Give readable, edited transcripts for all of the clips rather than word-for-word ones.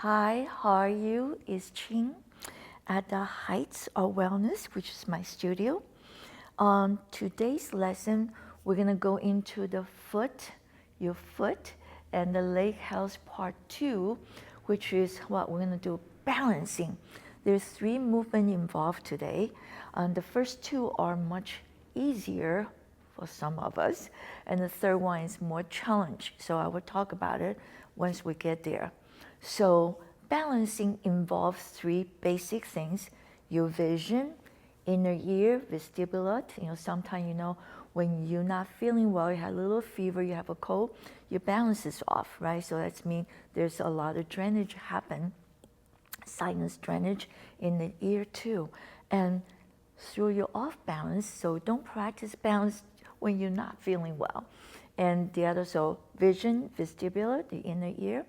Hi, how are you? It's Ching at the Heights of Wellness, which is my studio. On today's lesson, we're going to go into the your foot, and the leg health part 2, which is what we're going to do, balancing. There's 3 movements involved today. The first 2 are much easier for some of us, and the third one is more challenge. So I will talk about it once we get there. So balancing involves 3 basic things: your vision, inner ear, vestibular. Sometimes, when you're not feeling well, you have a little fever, you have a cold, your balance is off, right? So that means there's a lot of drainage happen, sinus drainage in the ear too. And through your off balance, so don't practice balance when you're not feeling well. And the other, so vision, vestibular, the inner ear,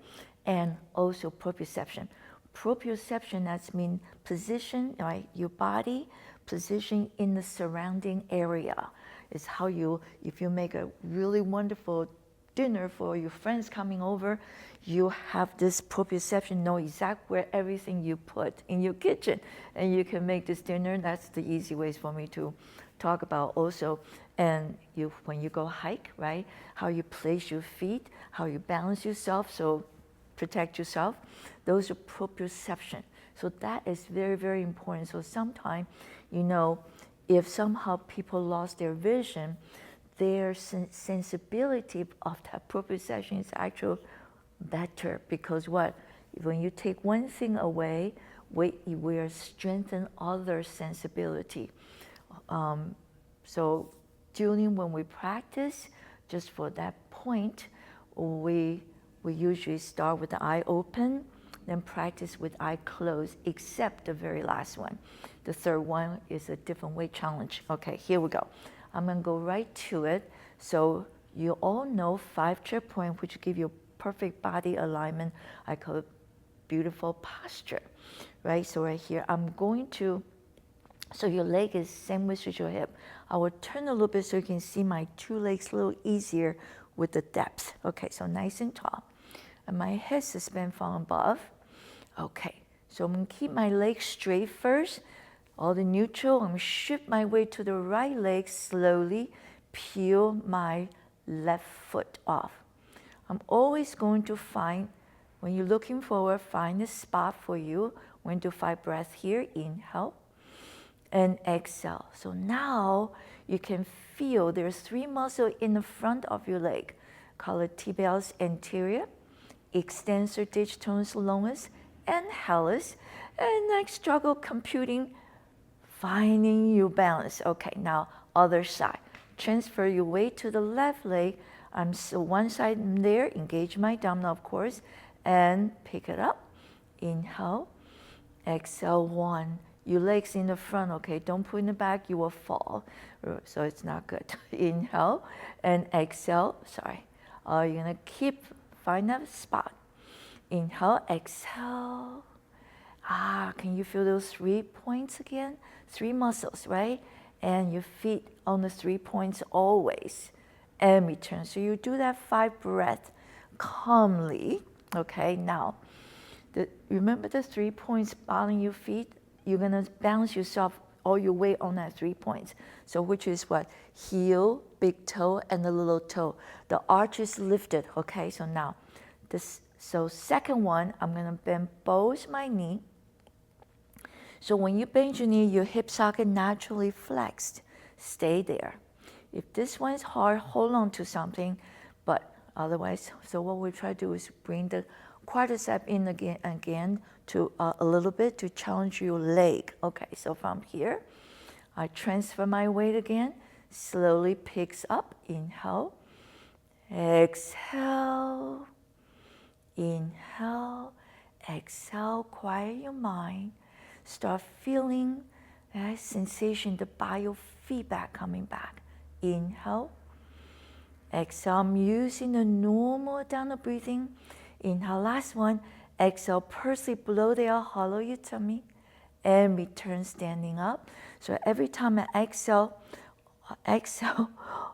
and also proprioception. Proprioception, that means position, right? Your body position in the surrounding area. It's how you, if you make a really wonderful dinner for your friends coming over, you have this proprioception, know exactly where everything you put in your kitchen, and you can make this dinner. That's the easy ways for me to talk about also. And when you go hike, right, how you place your feet, how you balance yourself, so protect yourself. Those are proprioception. So that is very, very important. So sometimes, if somehow people lost their vision, their sensibility of that proprioception is actually better, because when you take one thing away, we are strengthening other sensibility. So during when we practice, just for that point, we usually start with the eye open, then practice with eye closed, except the very last one. The third one is a different weight challenge. Okay, here we go. I'm going to go right to it. So you all know 5 chair point, which give you perfect body alignment. I call it beautiful posture, right? So right here, I'm going to, so your leg is same width as your hip. I will turn a little bit so you can see my 2 legs a little easier with the depth. Okay, so nice and tall. And my head suspend from above. Okay, so I'm going to keep my legs straight first. All the neutral. I'm going to shift my way to the right leg, slowly peel my left foot off. I'm always going to find, when you're looking forward, find a spot for you. I'm going to 5 breaths here. Inhale and exhale. So now you can feel there's 3 muscles in the front of your leg. Call it tibialis anterior, extensor digitoris longus, and hallucis. And I struggle computing, finding your balance. Okay, now other side. Transfer your weight to the left leg. I'm so one side there, engage my abdominal, of course, and pick it up. Inhale, exhale, 1. Your legs in the front, okay? Don't put in the back, you will fall. So it's not good. Inhale and exhale, sorry. You're gonna find that spot. Inhale, exhale. Can you feel those 3 points again? 3 muscles, right? And your feet on the 3 points always. And return. So you do that 5 breaths calmly. Okay, now, remember the 3 points bothering your feet? You're gonna balance yourself, all your weight on that 3 points. So which is what? Heel, big toe, and the little toe. The arch is lifted, okay? So now, so second one, I'm gonna bend both my knee. So when you bend your knee, your hip socket naturally flexed. Stay there. If this one is hard, hold on to something, but otherwise, so what we try to do is bring the quadricep in again to a little bit to challenge your leg. Okay, so from here, I transfer my weight again, slowly picks up. Inhale, exhale, inhale, exhale, quiet your mind. Start feeling that sensation, the biofeedback coming back. Inhale, exhale. I'm using the normal abdominal breathing. Inhale, last one. Exhale, pursely blow the air, hollow your tummy, and return standing up. So every time I exhale,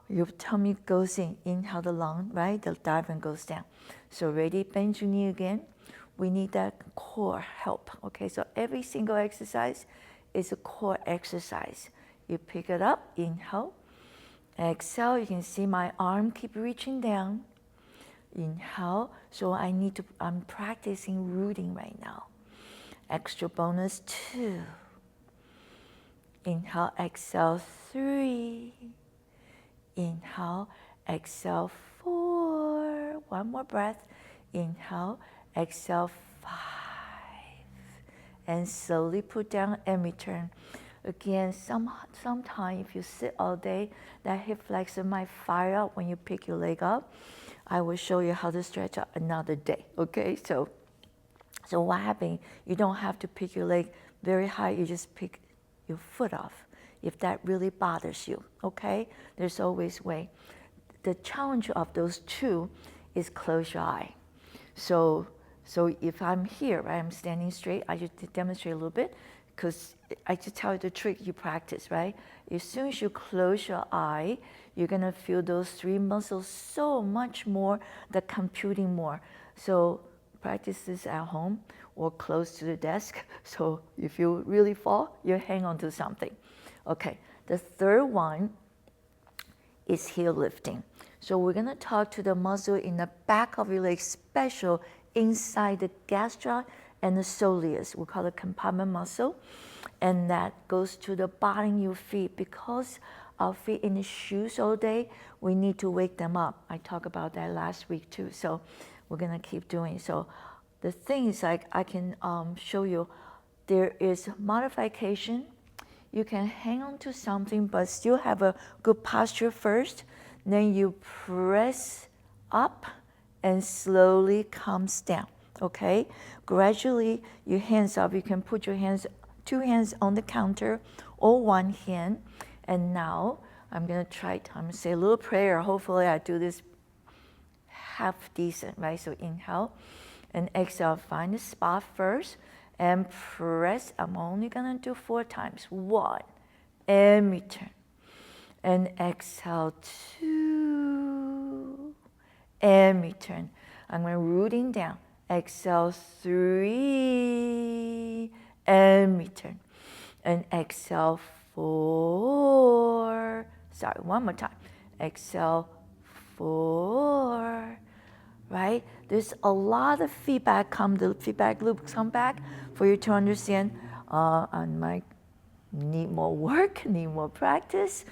your tummy goes in. Inhale the lung, right? The diaphragm goes down. So ready, bend your knee again. We need that core help. Okay, so every single exercise is a core exercise. You pick it up, inhale, exhale. You can see my arm keep reaching down. Inhale, so I'm practicing rooting right now. Extra bonus 2. Inhale, exhale 3. Inhale, exhale 4. One more breath. Inhale, exhale 5. And slowly put down and return. Again, sometimes if you sit all day, that hip flexor might fire up when you pick your leg up. I will show you how to stretch out another day, okay? So what happens, you don't have to pick your leg very high, you just pick your foot off if that really bothers you, okay? There's always a way. The challenge of those two is close your eye. So if I'm here, right, I'm standing straight, I just demonstrate a little bit, because I just tell you the trick you practice, right? As soon as you close your eye, you're gonna feel those 3 muscles so much more, the computing more. So practice this at home or close to the desk. So if you really fall, you hang on to something. Okay, the third one is heel lifting. So we're gonna talk to the muscle in the back of your leg, special inside the gastroc and the soleus. We call it compartment muscle. And that goes to the bottom of your feet. Because our feet in the shoes all day, we need to wake them up. I talked about that last week too. So we're gonna keep doing. So the thing is, like, I can show you, there is modification. You can hang on to something but still have a good posture first. Then you press up and slowly comes down, okay? Gradually, your hands up. You can put your hands, 2 hands on the counter or 1 hand. And now I'm gonna try, I'm gonna say a little prayer. Hopefully I do this half decent, right? So inhale and exhale, find the spot first and press. I'm only gonna do 4 times. 1, and return. And exhale 2, and return. I'm going rooting down. Exhale 3, and return. And exhale 4. Sorry, one more time. Exhale 4. Right? There's a lot of feedback the feedback loop come back for you to understand. I might need more work, need more practice.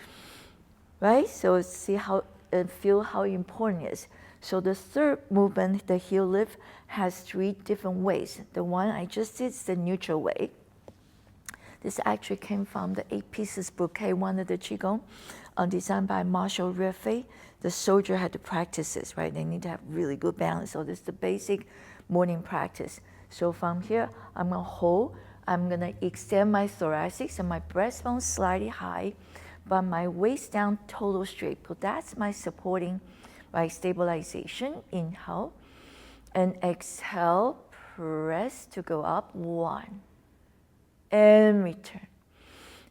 Right? So see how and feel how important it is. So the third movement, the heel lift, has 3 different ways. The one I just did is the neutral way. This actually came from the 8 Pieces Bouquet, one of the Qigong, designed by Marshall Riffey. The soldier had to practice this, right? They need to have really good balance. So this is the basic morning practice. So from here, I'm gonna hold. I'm gonna extend my thoracic and my breastbone slightly high, but my waist down total straight. So that's my supporting, right, stabilization. Inhale and exhale, press to go up. 1, and return.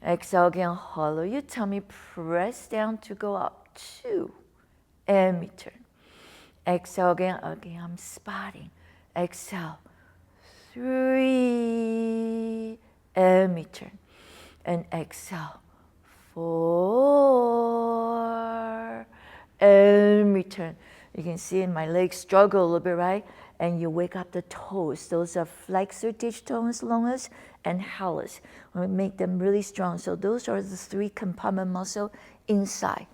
Exhale again, hollow your tummy, press down to go up. 2, and return. Exhale again, I'm spotting. Exhale, 3, and return. And exhale, 4, and return. You can see in my legs struggle a little bit, right? And you wake up the toes. Those are flexor digitomus longus and hallucis. We make them really strong. So those are the 3 compartment muscle inside.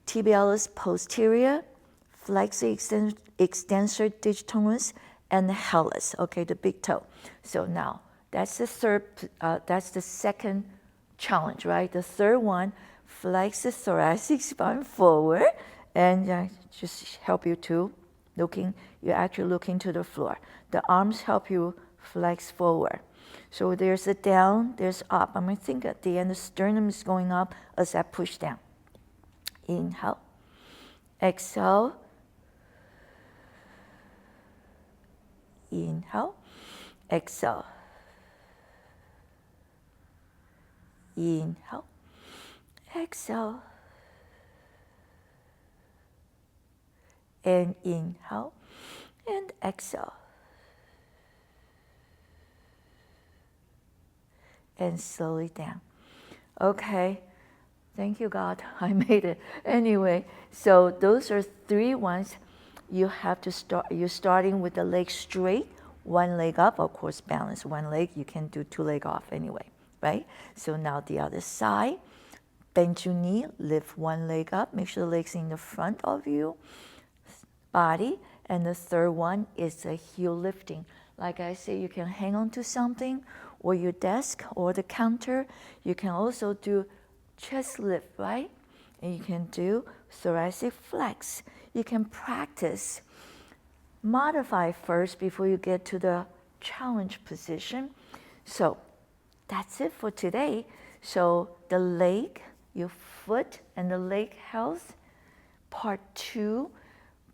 Tibialis posterior, flexor extensor digitomus, and the hallucis, okay, the big toe. So now, that's the second challenge, right? The third one, flex the thoracic spine forward, and just help you to you're actually looking to the floor. The arms help you flex forward. So there's a down, there's up. I'm gonna think at the end the sternum is going up as I push down. Inhale, exhale, inhale, exhale, inhale, exhale, and inhale, and exhale. and slowly down. Okay, thank you, God. I made it. Anyway, so those are 3 ones. You have to start, you're starting with the leg straight, one leg up, of course, balance one leg. You can do 2 leg off anyway, right? So now the other side, bend your knee, lift one leg up, make sure the leg's in the front of you, body. And the third one is the heel lifting. Like I say, you can hang on to something or your desk or the counter. You can also do chest lift, right? And you can do thoracic flex. You can practice, modify first before you get to the challenge position. So that's it for today. So the leg, your foot and the leg health, part 2,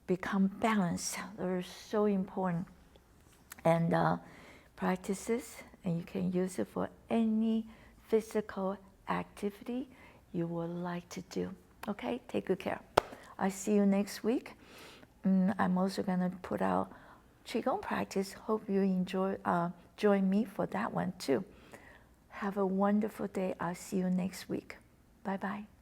become balanced. They're so important. And practices, and you can use it for any physical activity you would like to do. Okay, take good care. I see you next week. I'm also gonna put out Qigong practice. Hope you join me for that one too. Have a wonderful day. I'll see you next week. Bye-bye.